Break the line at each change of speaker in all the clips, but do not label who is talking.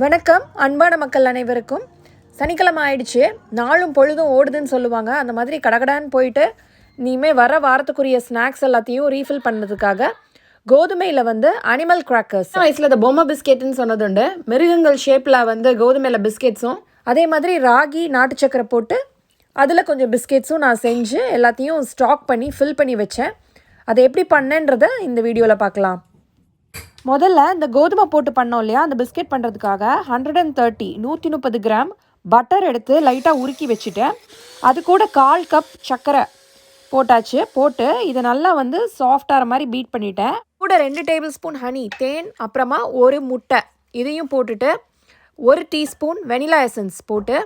வணக்கம் அன்பான மக்கள் அனைவருக்கும். சனிக்கிழமை ஆயிடுச்சு, நாளும் பொழுதும் ஓடுதுன்னு சொல்லுவாங்க. அந்த மாதிரி கடகடான்னு போயிட்டு இனிமேல் வர வாரத்துக்குரிய ஸ்நாக்ஸ் எல்லாத்தையும் ரீஃபில் பண்ணதுக்காக கோதுமையில் அனிமல் கிராக்கர்ஸ், வயசில் இந்த பொம்மை பிஸ்கெட்டுன்னு சொன்னதுண்டு. மிருகங்கள் ஷேப்பில் கோதுமையில் பிஸ்கெட்ஸும், அதே மாதிரி ராகி நாட்டு சக்கரை போட்டு அதில் கொஞ்சம் பிஸ்கெட்ஸும் நான் செஞ்சு எல்லாத்தையும் ஸ்டாக் பண்ணி ஃபில் பண்ணி வச்சேன். அதை எப்படி பண்ணேன்றதை இந்த வீடியோவில் பார்க்கலாம். முதல்ல இந்த கோதுமை போட்டு பண்ணோம் இல்லையா, அந்த பிஸ்கெட் பண்ணுறதுக்காக 130 கிராம் பட்டர் எடுத்து லைட்டாக உருக்கி வச்சுட்டேன். அது கூட 1/4 கப் சர்க்கரை போட்டாச்சு. போட்டு இதை நல்லா சாஃப்டாகிற மாதிரி பீட் பண்ணிட்டேன். கூட 2 டேபிள் ஸ்பூன் ஹனி, தேன், அப்புறமா ஒரு முட்டை இதையும் போட்டுட்டு 1 டீஸ்பூன் வெனிலா எசன்ஸ் போட்டு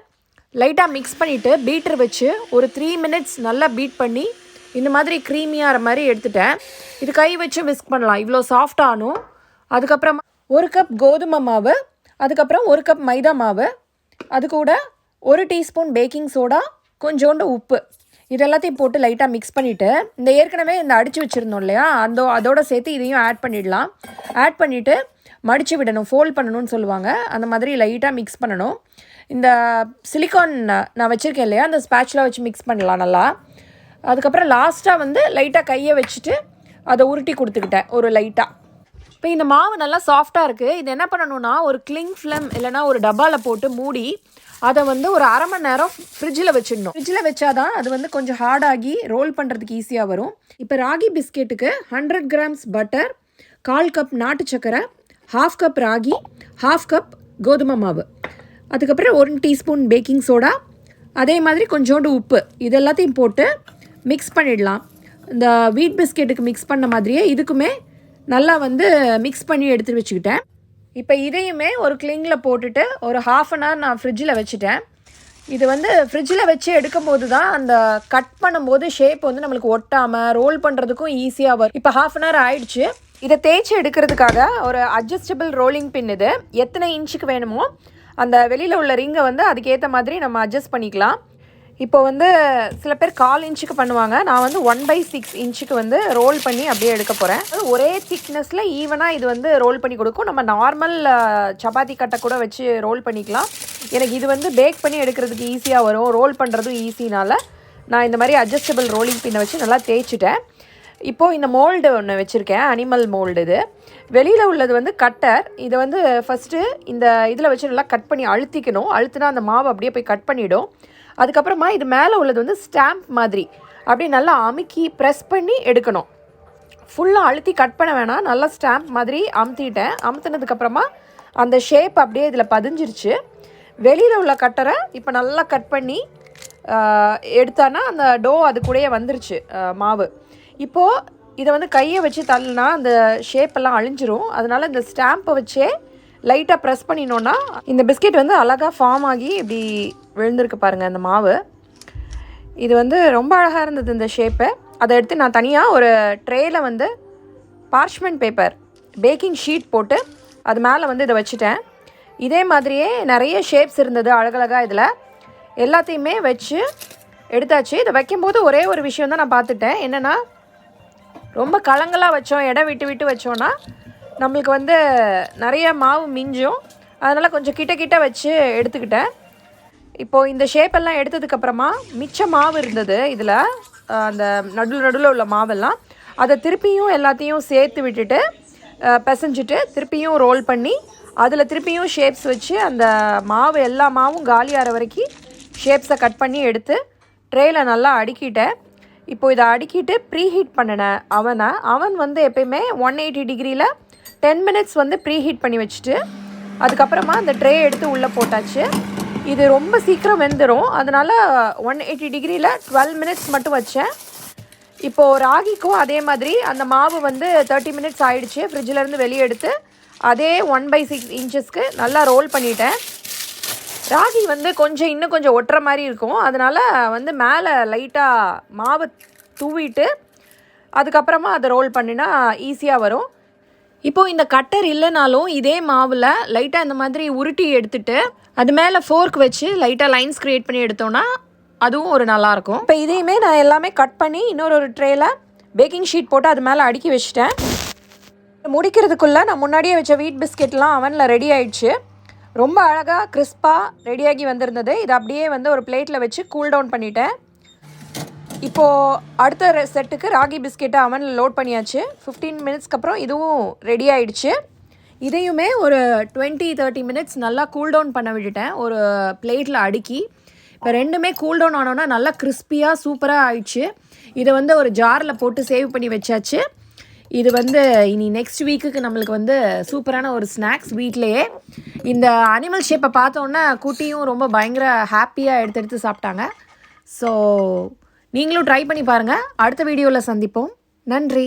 லைட்டாக மிக்ஸ் பண்ணிவிட்டு பீட்டர் வச்சு ஒரு 3 மினிட்ஸ் நல்லா பீட் பண்ணி இந்த மாதிரி க்ரீமியாகிற மாதிரி எடுத்துட்டேன். இது கை வச்சு விஸ்க் பண்ணலாம், இவ்வளோ சாஃப்டாகணும். அதுக்கப்புறமா 1 கப் கோதுமை மாவு, அதுக்கப்புறம் 1 கப் மைதா மாவு, அது கூட 1 டீஸ்பூன் பேக்கிங் சோடா, கொஞ்சோண்டு உப்பு, இது எல்லாத்தையும் போட்டு லைட்டாக மிக்ஸ் பண்ணிவிட்டு ஏற்கனவே அடித்து வச்சுருந்தோம் இல்லையா, அதோடு சேர்த்து இதையும் ஆட் பண்ணிடலாம். ஆட் பண்ணிவிட்டு மடித்து விடணும், ஃபோல்ட் பண்ணணும்னு சொல்லுவாங்க. அந்த மாதிரி லைட்டாக மிக்ஸ் பண்ணணும். இந்த சிலிக்கான் நான் வச்சுருக்கேன் இல்லையா, அந்த ஸ்பேட்ச்லாம் வச்சு மிக்ஸ் பண்ணலாம் நல்லா. அதுக்கப்புறம் லாஸ்ட்டாக லைட்டாக கையை வச்சுட்டு அதை உருட்டி கொடுத்துக்கிட்டேன் ஒரு லைட்டாக. இப்போ இந்த மாவு நல்லா சாஃப்டாக இருக்குது. இது என்ன பண்ணணும்னா, ஒரு கிளிங் ஃபிலம் இல்லைனா ஒரு டப்பாவில் போட்டு மூடி அதை ஒரு அரை மணி நேரம் ஃப்ரிட்ஜில் வச்சிடணும். ஃப்ரிட்ஜில் வச்சாதான் அது கொஞ்சம் ஹார்டாகி ரோல் பண்ணுறதுக்கு ஈஸியாக வரும். இப்போ ராகி பிஸ்கெட்டுக்கு 100 கிராம்ஸ் பட்டர், 1/4 கப் நாட்டு சக்கரை, 1/2 கப் ராகி, 1/2 கப் கோதுமை மாவு, அதுக்கப்புறம் 1 டீஸ்பூன் பேக்கிங் சோடா, அதே மாதிரி கொஞ்சோண்டு உப்பு, இது எல்லாத்தையும் போட்டு மிக்ஸ் பண்ணிடலாம். இந்த வீட் பிஸ்கெட்டுக்கு மிக்ஸ் பண்ண மாதிரியே இதுக்குமே நல்லா மிக்ஸ் பண்ணி எடுத்து வச்சுக்கிட்டேன். இப்போ இதையுமே ஒரு கிளிங்கில் போட்டுட்டு ஒரு 1/2 அன் ஹவர் நான் ஃப்ரிட்ஜில் வச்சுட்டேன். இது ஃப்ரிட்ஜில் வச்சு எடுக்கும் போது தான் அந்த கட் பண்ணும்போது ஷேப் நம்மளுக்கு ஒட்டாமல் ரோல் பண்ணுறதுக்கும் ஈஸியாக வரும். இப்போ 1/2 அன் ஹவர் ஆயிடுச்சு. இதை தேய்ச்சி எடுக்கிறதுக்காக ஒரு அட்ஜஸ்டபிள் ரோலிங் பின், இது எத்தனை இன்ச்சுக்கு வேணுமோ அந்த வெளியில் உள்ள ரிங்கை அதுக்கேற்ற மாதிரி நம்ம அட்ஜஸ்ட் பண்ணிக்கலாம். இப்போ சில பேர் 1/4 இன்ச்சுக்கு பண்ணுவாங்க. நான் 1/6 இன்ச்சுக்கு ரோல் பண்ணி அப்படியே எடுக்க போகிறேன். ஒரே திக்னஸில் ஈவனாக இது ரோல் பண்ணி கொடுக்கும். நம்ம நார்மல் சப்பாத்தி கட்டை கூட வச்சு ரோல் பண்ணிக்கலாம். எனக்கு இது பேக் பண்ணி எடுக்கிறதுக்கு ஈஸியாக வரும், ரோல் பண்ணுறதும் ஈஸினால் நான் இந்த மாதிரி அட்ஜஸ்டபிள் ரோலிங் பின்னை வச்சு நல்லா தேய்ச்சிட்டேன். இப்போது இந்த மோல்டு ஒன்று வச்சுருக்கேன், அனிமல் மோல்டு. இது வெளியில் உள்ளது கட்டர். இதை ஃபஸ்ட்டு இந்த இதில் வச்சு நல்லா கட் பண்ணி அழுத்திக்கணும். அழுத்தினா அந்த மாவு அப்படியே போய் கட் பண்ணிவிடும். அதுக்கப்புறமா இது மேலே உள்ளது ஸ்டாம்ப் மாதிரி அப்படியே நல்லா அமுக்கி ப்ரெஸ் பண்ணி எடுக்கணும். ஃபுல்லாக அழுத்தி கட் பண்ண வேணாம், நல்லா ஸ்டாம்ப் மாதிரி அமுத்திட்டேன். அமுத்தினதுக்கப்புறமா அந்த ஷேப் அப்படியே இதில் பதிஞ்சிருச்சு. வெளியில் உள்ள கட்டரை இப்போ நல்லா கட் பண்ணி எடுத்தானா அந்த டோ அது கூடயே வந்துருச்சு மாவு. இப்போது இதை கையை வச்சு தள்ளினா அந்த ஷேப்பெல்லாம் அழிஞ்சிரும். அதனால் இந்த ஸ்டாம்பை வச்சே லைட்டாக ப்ரெஸ் பண்ணினோன்னா இந்த பிஸ்கெட் அழகாக ஃபார்ம் ஆகி இப்படி விழுந்திருக்கு பாருங்கள் அந்த மாவு. இது ரொம்ப அழகாக இருந்தது இந்த ஷேப்பு. அதை எடுத்து நான் தனியாக ஒரு ட்ரேயில் பார்ச்மெண்ட் பேப்பர், பேக்கிங் ஷீட் போட்டு அது மேலே இதை வச்சுட்டேன். இதே மாதிரியே நிறைய ஷேப்ஸ் இருந்தது அழகழகாக. இதில் எல்லாத்தையுமே வச்சு எடுத்தாச்சு. இதை வைக்கும்போது ஒரே ஒரு விஷயம் தான் நான் பார்த்துட்டேன். என்னென்னா, ரொம்ப கலங்களாக வச்சோம், இடம் விட்டு விட்டு வச்சோன்னா நம்மளுக்கு நிறைய மாவு மிஞ்சும். அதனால் கொஞ்சம் கிட்ட வச்சு எடுத்துக்கிட்டேன். இப்போது இந்த ஷேப்பெல்லாம் எடுத்ததுக்கப்புறமா மிச்ச மாவு இருந்தது இதில், அந்த நடுவில் உள்ள மாவெல்லாம் அதை திருப்பியும் எல்லாத்தையும் சேர்த்து விட்டுட்டு பிசைஞ்சிட்டு திருப்பியும் ரோல் பண்ணி அதில் திருப்பியும் ஷேப்ஸ் வச்சு அந்த மாவு எல்லா மாவும் காலியாகிற வரைக்கும் ஷேப்ஸை கட் பண்ணி எடுத்து ட்ரேயில் நல்லா அடுக்கிட்டேன். இப்போது இதை அடுக்கிட்டு ப்ரீஹீட் பண்ணினேன் அவன் எப்பயுமே 180 டிகிரியில் 10 மினிட்ஸ் ப்ரீஹீட் பண்ணி வச்சுட்டு அதுக்கப்புறமா அந்த ட்ரே எடுத்து உள்ளே போட்டாச்சு. இது ரொம்ப சீக்கிரம் வெந்துடும், அதனால் 180 டிகிரியில் 12 மினிட்ஸ் மட்டும் வச்சேன். இப்போது ராகிக்கும் அதே மாதிரி அந்த மாவு 30 மினிட்ஸ் ஆகிடுச்சு. ஃப்ரிட்ஜிலேருந்து வெளியே எடுத்து அதே 1/6 இன்ச்சஸ்க்கு நல்லா ரோல் பண்ணிட்டேன். ராகி இன்னும் கொஞ்சம் ஒட்டுற மாதிரி இருக்கும். அதனால் மேலே லைட்டாக மாவு தூவிட்டு அதுக்கப்புறமா அதை ரோல் பண்ணினா ஈஸியாக வரும். இப்போது இந்த கட்டர் இல்லைனாலும் இதே மாவில் லைட்டாக இந்த மாதிரி உருட்டி எடுத்துட்டு அது மேலே ஃபோர்க் வச்சு லைட்டாக லைன்ஸ் க்ரியேட் பண்ணி எடுத்தோன்னா அதுவும் ஒரு நல்லாயிருக்கும். இப்போ இதையுமே நான் எல்லாமே கட் பண்ணி இன்னொரு ட்ரேயில் பேக்கிங் ஷீட் போட்டு அது மேலே அடுக்கி வச்சுட்டேன். முடிக்கிறதுக்குள்ளே நான் முன்னாடியே வச்ச வீட் பிஸ்கெட்லாம் அவனில் ரெடி ஆயிடுச்சு. ரொம்ப அழகாக கிறிஸ்பாக ரெடியாகி வந்திருந்தது. இதை அப்படியே வந்து ஒரு பிளேட்டில் வச்சு கூல் டவுன் பண்ணிட்டேன். இப்போது அடுத்த செட்டுக்கு ராகி பிஸ்கெட்டை அவனில் லோட் பண்ணியாச்சு. 15 மினிட்ஸ்க்கு அப்புறம் இதுவும் ரெடி ஆகிடுச்சு. இதையுமே ஒரு 20-30 மினிட்ஸ் நல்லா கூல் டவுன் பண்ண விட்டுட்டேன் ஒரு பிளேட்டில் அடுக்கி. இப்போ ரெண்டுமே கூல் டவுன் ஆனோன்னா நல்லா கிறிஸ்பியாக சூப்பராக ஆயிடுச்சு. இதை வந்து ஒரு ஜாரில் போட்டு சேவ் பண்ணி வச்சாச்சு. இது வந்து இனி நெக்ஸ்ட் வீக்குக்கு நம்மளுக்கு வந்து சூப்பரான ஒரு ஸ்நாக்ஸ் வீட்லேயே. இந்த அனிமல் ஷேப்பை பார்த்தோன்னா குட்டியும் ரொம்ப பயங்கர ஹாப்பியாக எடுத்து சாப்பிட்டாங்க. ஸோ நீங்களும் ட்ரை பண்ணி பாருங்கள். அடுத்த வீடியோவில் சந்திப்போம். நன்றி.